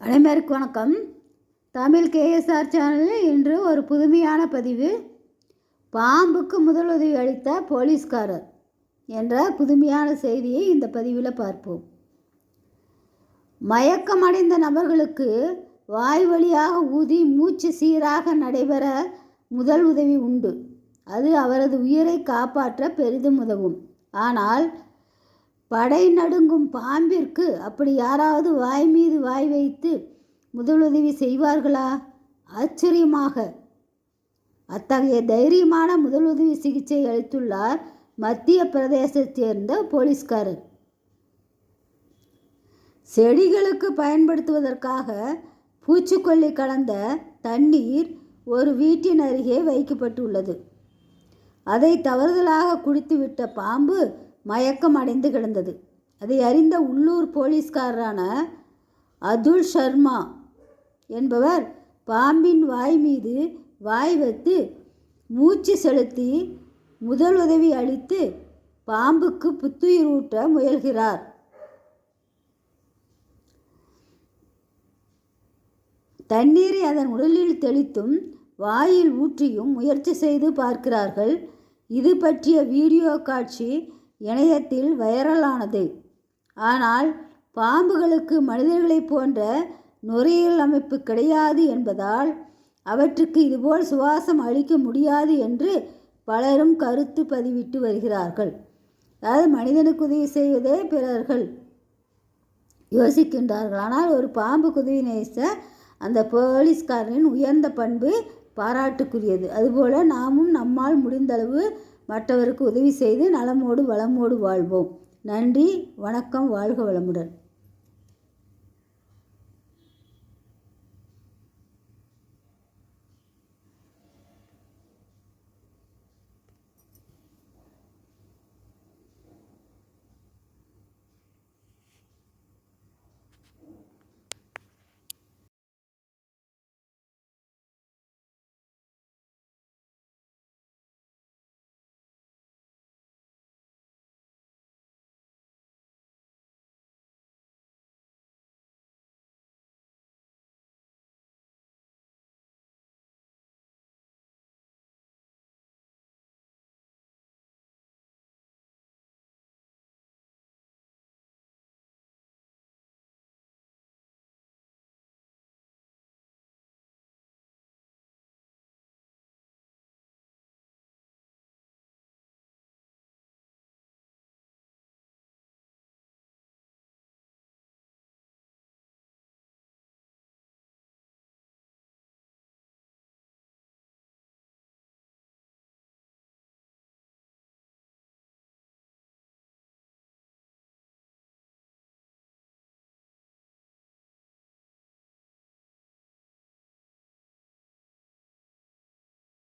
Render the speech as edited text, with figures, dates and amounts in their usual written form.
அனைவருக்கும் வணக்கம். தமிழ் கேஎஸ்ஆர் சேனலில் இன்று ஒரு புதுமையான பதிவு. பாம்புக்கு முதலுதவி அளித்த போலீஸ்காரர் என்ற புதுமையான செய்தியை இந்த பதிவில் பார்ப்போம். மயக்கமடைந்த நபர்களுக்கு வாய் வழியாக ஊதி மூச்சு சீராக நடைபெற முதல் உதவி உண்டு. அது அவரது உயிரை காப்பாற்ற பெரிதும் உதவும். ஆனால் படை நடுங்கும் பாம்பிற்கு அப்படி யாராவது வாய் மீது வாய் வைத்து முதலுதவி செய்வார்களா? ஆச்சரியமாக அத்தகைய தைரியமான முதலுதவி சிகிச்சை அளித்துள்ளார் மத்திய பிரதேசத்தைச் சேர்ந்த போலீஸ்காரர். செடிகளுக்கு பயன்படுத்துவதற்காக பூச்சிக்கொல்லி கலந்த தண்ணீர் ஒரு வீட்டின் அருகே வைக்கப்பட்டுள்ளது. அதை தவறுதலாக குடித்துவிட்ட பாம்பு மயக்கம் அடைந்து கிடந்தது. அதை அறிந்த உள்ளூர் போலீஸ்காரரான அதுல் சர்மா என்பவர் பாம்பின் வாய் மீது வாய் வைத்து மூச்சு செலுத்தி முதலுதவி அளித்து பாம்புக்கு புத்துயிர் ஊட்ட முயல்கிறார். தண்ணீரை அதன் உடலில் தெளித்தும் வாயில் ஊற்றியும் முயற்சி செய்து பார்க்கிறார்கள். இது பற்றிய வீடியோ காட்சி இணையத்தில் வைரலானது. ஆனால் பாம்புகளுக்கு மனிதர்களைப் போன்ற நுரையீரல் அமைப்பு கிடையாது என்பதால் அவற்றுக்கு இதுபோல் சுவாசம் அளிக்க முடியாது என்று பலரும் கருத்து பதிவிட்டு வருகிறார்கள். அதாவது மனிதனுக்கு உதவி செய்வதே பிறர்கள் யோசிக்கின்றார்கள். ஆனால் ஒரு பாம்புக்கு உதவி நேச அந்த போலீஸ்காரனின் உயர்ந்த பண்பு பாராட்டுக்குரியது. அதுபோல் நாமும் நம்மால் முடிந்தளவு மற்றவருக்கு உதவி செய்து நலமோடு வளமோடு வாழ்வோம். நன்றி, வணக்கம், வாழ்க வளமுடன்.